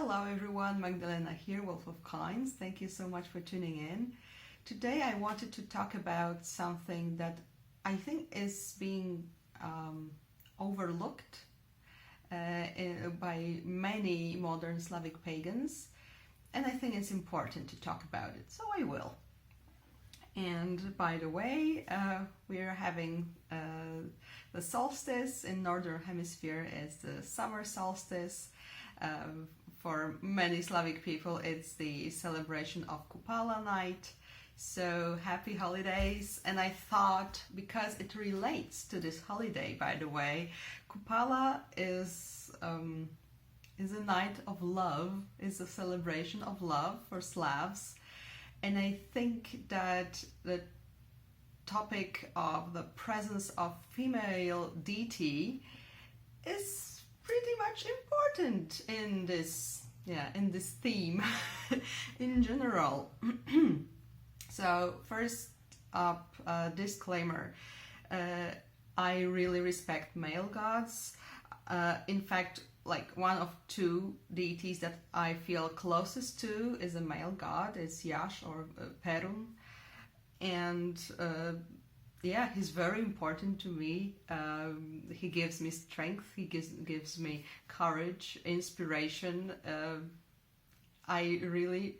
Hello everyone, Magdalena here, Wolf of Coins. Thank you so much for tuning in. Today I wanted to talk about something that I think is being overlooked by many modern Slavic pagans, and I think it's important to talk about it, so I will. And by the way, we are having the solstice in Northern Hemisphere is the summer solstice. For many Slavic people, it's the celebration of Kupala night. So happy holidays. And I thought, because it relates to this holiday, by the way, Kupala is a night of love, is a celebration of love for Slavs. And I think that the topic of the presence of female deity is pretty much important in this theme in general. So first up, disclaimer, I really respect male gods. In fact, like one of two deities that I feel closest to is a male god, it's Yash or Perun, and yeah, he's very important to me. He gives me strength, he gives me courage, inspiration. I really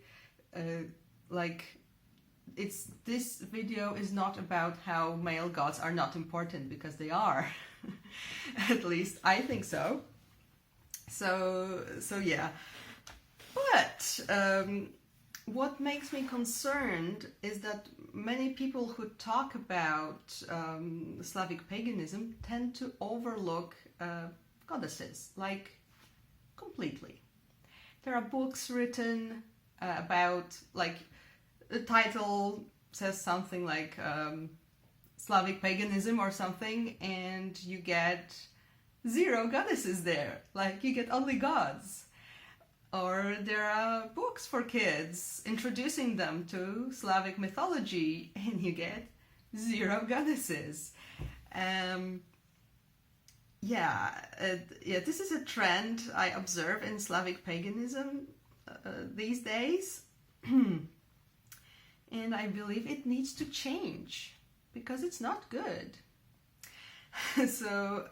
this video is not about how male gods are not important, because they are. At least I think so. So yeah. But what makes me concerned is that many people who talk about Slavic paganism tend to overlook goddesses, like completely. There are books written about, like, the title says something like Slavic paganism or something, and you get 0 goddesses there, like you get only gods. Or there are books for kids introducing them to Slavic mythology, and you get 0 goddesses. This is a trend I observe in Slavic paganism these days. And I believe it needs to change, because it's not good. So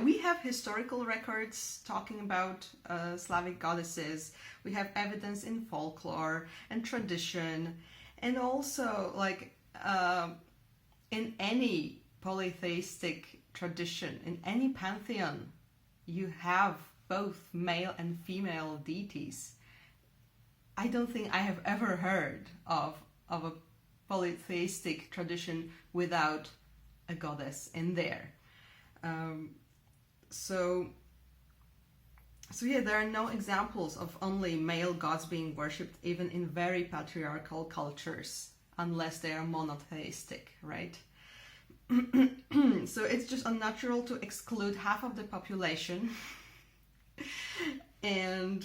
we have historical records talking about Slavic goddesses. We have evidence in folklore and tradition, and also like in any polytheistic tradition, in any pantheon, you have both male and female deities. I don't think I have ever heard of a polytheistic tradition without a goddess in there. There are no examples of only male gods being worshipped, even in very patriarchal cultures, unless they are monotheistic, right? So it's just unnatural to exclude half of the population. And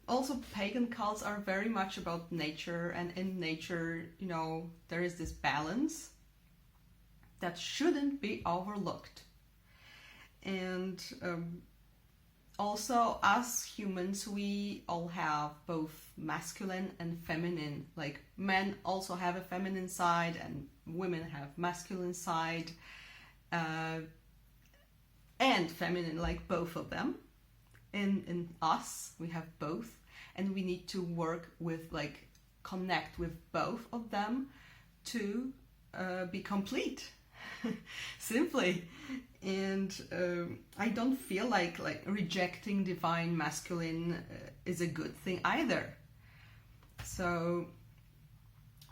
also pagan cults are very much about nature, and in nature, you know, there is this balance that shouldn't be overlooked. And also, as humans, we all have both masculine and feminine. Like, men also have a feminine side, and women have masculine side, and feminine, like both of them. In us, we have both, and we need to work with, like, connect with both of them to be complete. Simply. And I don't feel like rejecting divine masculine is a good thing either. So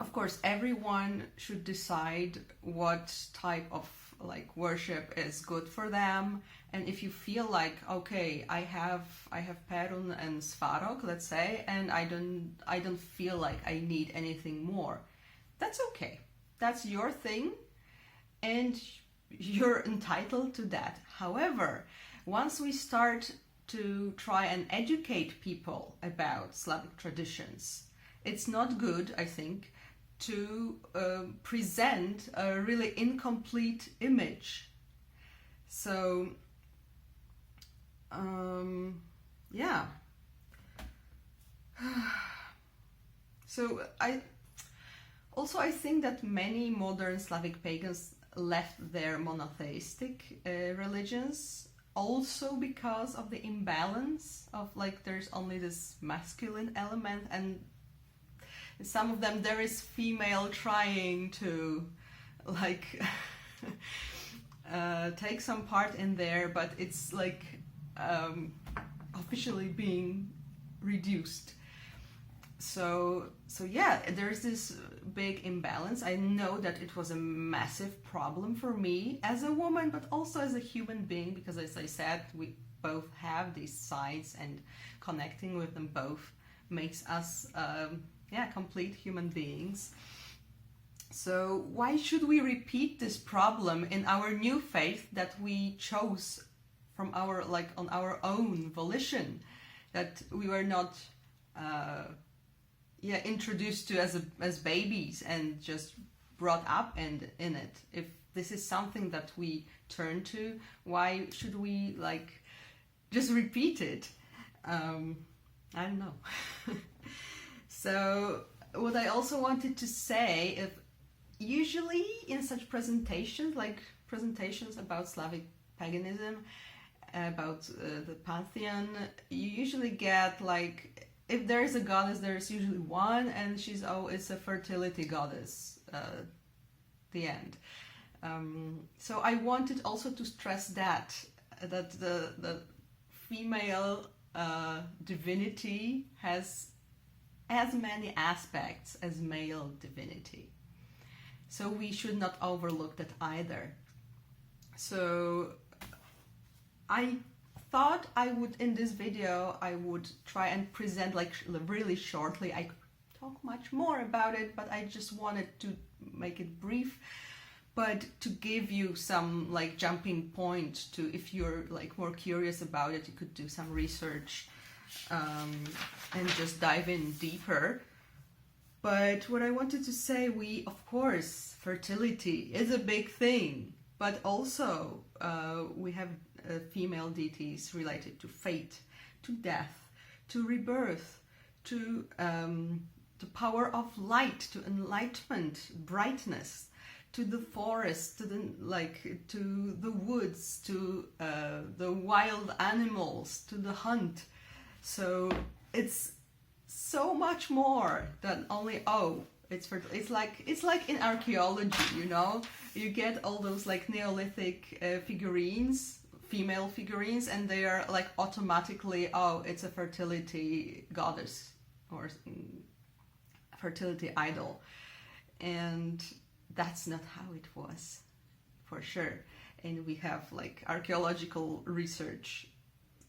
of course everyone should decide what type of like worship is good for them. And if you feel like, okay, I have Perun and Svarog, let's say, and I don't feel like I need anything more, that's okay. That's your thing, and you're entitled to that. However, once we start to try and educate people about Slavic traditions, it's not good, I think, to present a really incomplete image. So yeah, So I think that many modern Slavic pagans left their monotheistic religions also because of the imbalance of like there's only this masculine element, and some of them there is female trying to like take some part in there, but it's like officially being reduced. So yeah, there's this big imbalance. I know that it was a massive problem for me as a woman, but also as a human being, because as I said, we both have these sides, and connecting with them both makes us complete human beings. So why should we repeat this problem in our new faith that we chose from our on our own volition, that we were not introduced to as babies and just brought up in it? If this is something that we turn to, why should we just repeat it? I don't know. So what I also wanted to say, if usually in such presentations, like presentations about Slavic paganism, about the pantheon, you usually get if there is a goddess, there is usually one, and it's a fertility goddess, the end. So I wanted also to stress that the female divinity has as many aspects as male divinity. So we should not overlook that either. So I thought in this video I would try and present really shortly. I could talk much more about it, but I just wanted to make it brief, but to give you some jumping point to, if you're more curious about it, you could do some research and just dive in deeper. But what I wanted to say, of course, fertility is a big thing, but also we have female deities related to fate, to death, to rebirth, to the power of light, to enlightenment, brightness, to the forest, to the woods, to the wild animals, to the hunt. So it's so much more than only it's like in archaeology, you get all those Neolithic figurines, female figurines, and they are automatically it's a fertility goddess or fertility idol, and that's not how it was, for sure. And we have archaeological research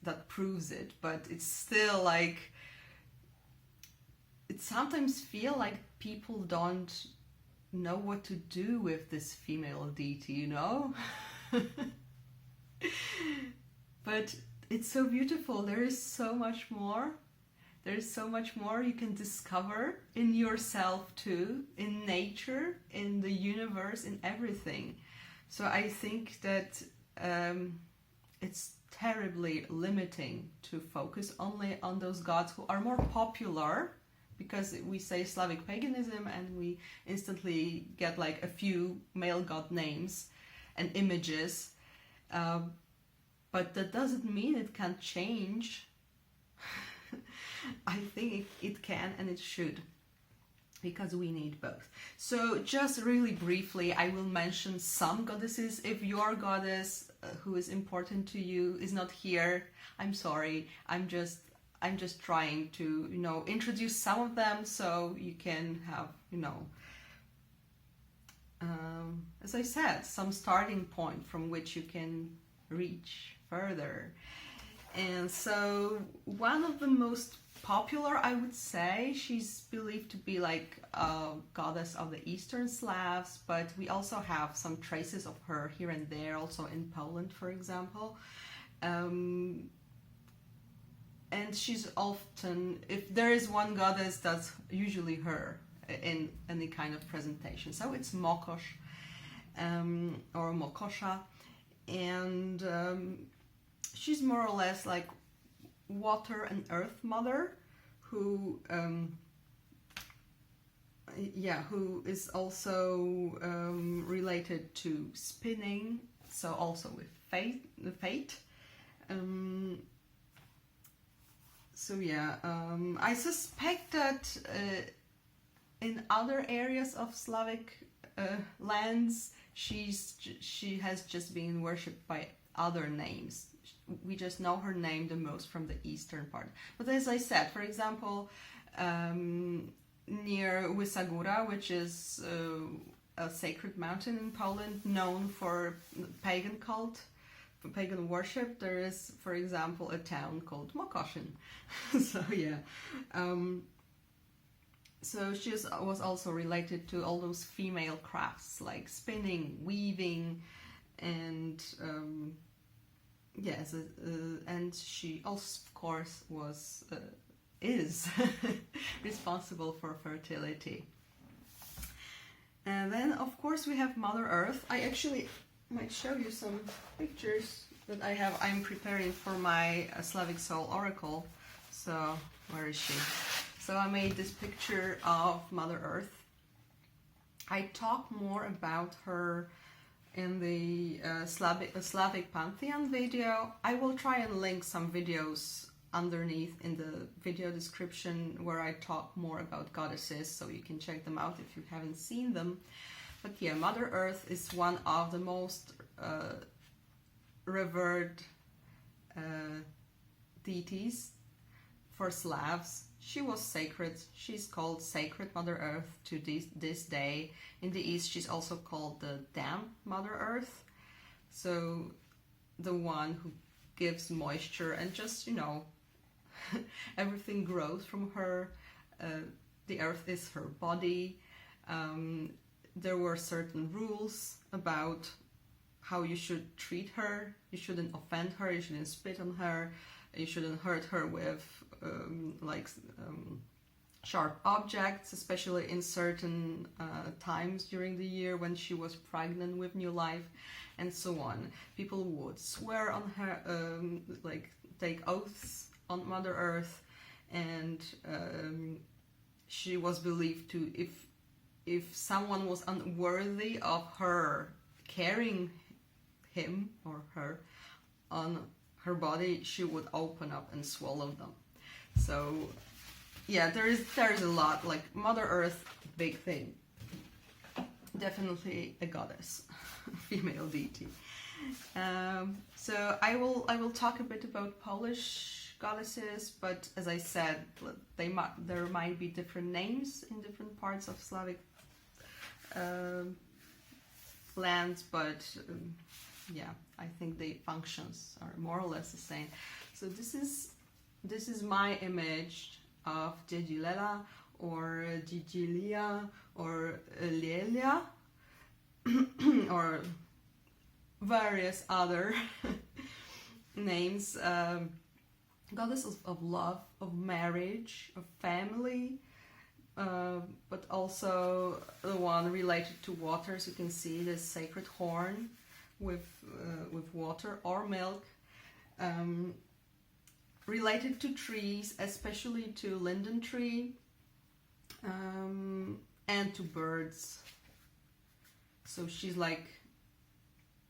that proves it, but it's still it sometimes feel like people don't know what to do with this female deity, But it's so beautiful. There is so much more. There is so much more you can discover in yourself too, in nature, in the universe, in everything. So I think that it's terribly limiting to focus only on those gods who are more popular, because we say Slavic paganism and we instantly get a few male god names and images. But that doesn't mean it can't change. I think it can and it should, because we need both. So just really briefly, I will mention some goddesses. If your goddess who is important to you is not here, I'm sorry. I'm just trying to, introduce some of them so you can have, as I said, some starting point from which you can reach further. And so one of the most popular, I would say, she's believed to be a goddess of the Eastern Slavs, but we also have some traces of her here and there, also in Poland, for example. And she's often, if there is one goddess, that's usually her in any kind of presentation. So it's Mokosh or Mokosha, and she's more or less water and earth mother, who yeah, who is also related to spinning, so also with fate. So yeah, I suspect that in other areas of Slavic lands, she has just been worshipped by other names. We just know her name the most from the eastern part. But as I said, for example, near Wysagura, which is a sacred mountain in Poland known for pagan cult, for pagan worship, there is, for example, a town called Mokoshin. So yeah. So she was also related to all those female crafts like spinning, weaving, and yes, and she also, of course, is responsible for fertility. And then, of course, we have Mother Earth. I actually might show you some pictures that I'm preparing for my Slavic Soul Oracle. So, where is she? So I made this picture of Mother Earth. I talk more about her in the Slavic pantheon video. I will try and link some videos underneath in the video description where I talk more about goddesses, so you can check them out if you haven't seen them. But yeah, Mother Earth is one of the most revered deities for Slavs. She was sacred. She's called Sacred Mother Earth to this day. In the East, she's also called the Dam Mother Earth. So the one who gives moisture and just, you know, everything grows from her. The earth is her body. There were certain rules about how you should treat her. You shouldn't offend her. You shouldn't spit on her. You shouldn't hurt her with sharp objects, especially in certain times during the year when she was pregnant with new life, and so on. People would swear on her, take oaths on Mother Earth, and she was believed to, if someone was unworthy of her carrying him or her on her body, she would open up and swallow them. So yeah, there's a lot, like Mother Earth, big thing. Definitely a goddess, female deity. So I will talk a bit about Polish goddesses, but as I said, there might be different names in different parts of Slavic lands, but yeah, I think the functions are more or less the same. So this is my image of Dzidzilela or Dzidzilia or Lelia or various other names. Goddess of love, of marriage, of family, but also the one related to water. So you can see this sacred horn with water or milk. Related to trees, especially to linden tree, and to birds. So she's like,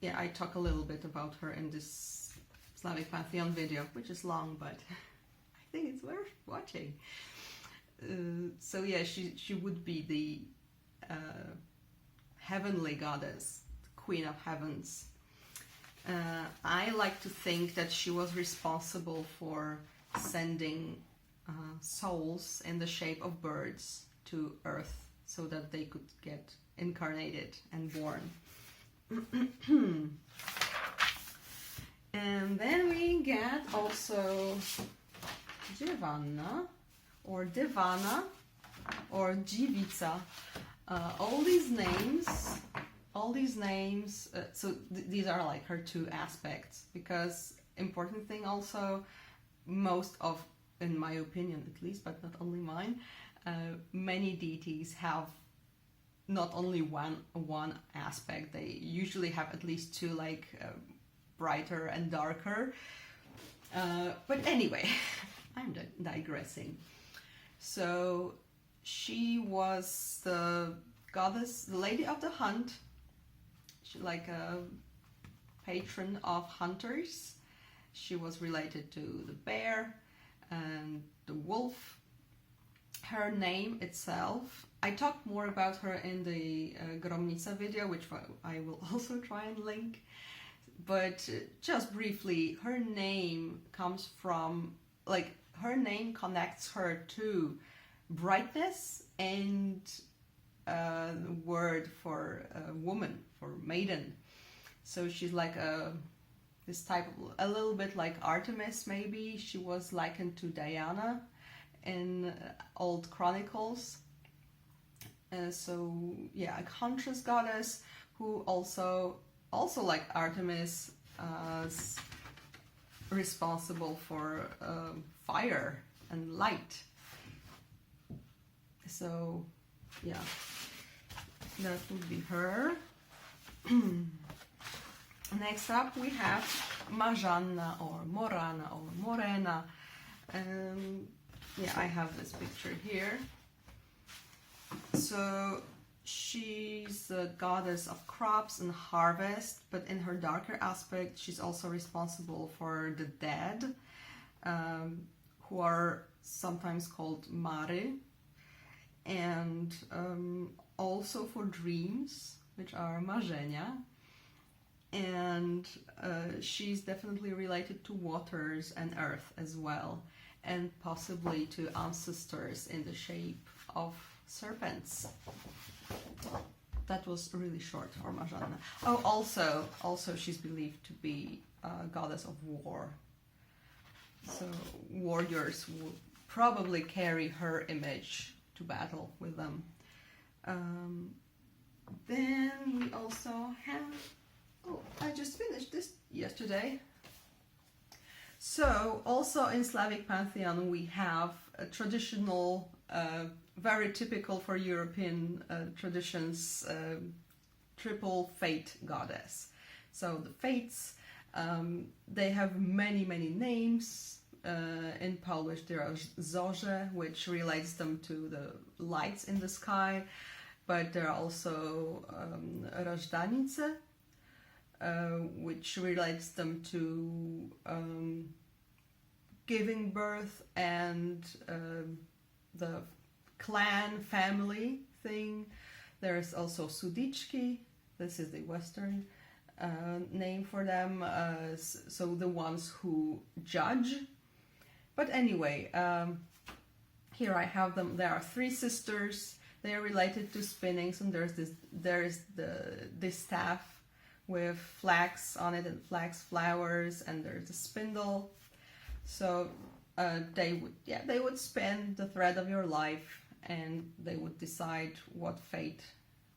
yeah, I talk a little bit about her in this Slavic Pantheon video, which is long, but I think it's worth watching. So yeah, she would be the heavenly goddess, queen of heavens. I like to think that she was responsible for sending souls in the shape of birds to Earth so that they could get incarnated and born. And then we get also Dziewna or Devana or Dziwica. All these names, so these are like her two aspects, because important thing also, most of, in my opinion at least, but not only mine, many deities have not only one aspect. They usually have at least two, like brighter and darker. But anyway, I'm digressing. So she was the goddess, the lady of the hunt. She like a patron of hunters. She was related to the bear and the wolf. Her name itself, I talked more about her in the Gromnica video, which I will also try and link. But just briefly, her name comes from, like, her name connects her to brightness and the word for woman, for maiden. So she's like this type of, a little bit like Artemis maybe. She was likened to Diana in old chronicles. So yeah, a huntress goddess who also like Artemis is responsible for fire and light. So yeah, that would be her. Next up we have Marzanna or Morana or Morena. Yeah, I have this picture here. So she's a goddess of crops and harvest, but in her darker aspect, she's also responsible for the dead, who are sometimes called Mary, and also for dreams, which are Marzenia. And she's definitely related to waters and earth as well, and possibly to ancestors in the shape of serpents. That was really short for Marzanna. Oh, also she's believed to be a goddess of war. So warriors would probably carry her image to battle with them. Then we also have, oh, I just finished this yesterday. So also in Slavic pantheon we have a traditional, very typical for European traditions, triple fate goddess. So the fates, they have many names. In Polish there are Zorze, which relates them to the lights in the sky, but there are also Rojdanice, which relates them to giving birth and the clan family thing. There's also Sudiczki, this is the Western name for them, so the ones who judge. But anyway, here I have them. There are three sisters. They are related to spinning. So there's this staff with flax on it and flax flowers, and there's a spindle. So they would spin the thread of your life, and they would decide what fate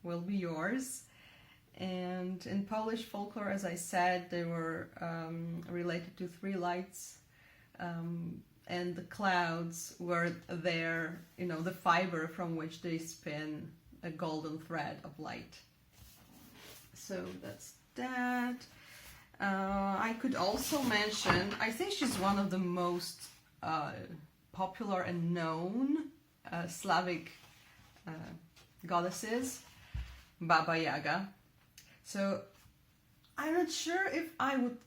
will be yours. And in Polish folklore, as I said, they were related to three lights, and the clouds were there, the fiber from which they spin a golden thread of light. So that's that. I could also mention, I think she's one of the most popular and known Slavic goddesses, Baba Yaga. So I'm not sure if I would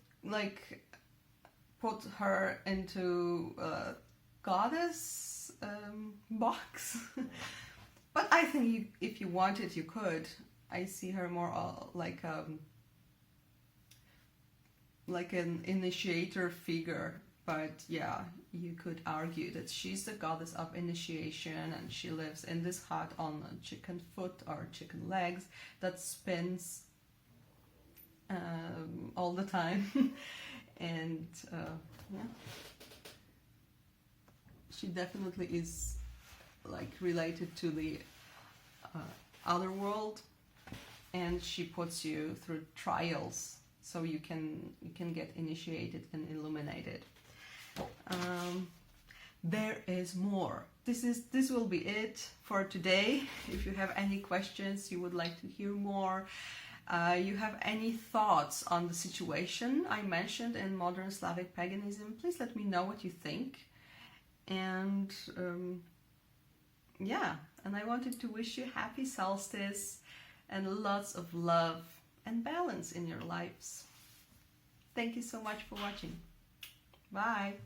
put her into a goddess box, but I think if you wanted, you could. I see her more like an initiator figure, but yeah, you could argue that she's the goddess of initiation, and she lives in this hut on a chicken foot or chicken legs that spins all the time. And yeah, she definitely is related to the other world, and she puts you through trials so you can get initiated and illuminated. There is more. This will be it for today. If you have any questions, you would like to hear more, you have any thoughts on the situation I mentioned in modern Slavic paganism, please let me know what you think. And yeah, And I wanted to wish you happy solstice and lots of love and balance in your lives. Thank you so much for watching. Bye.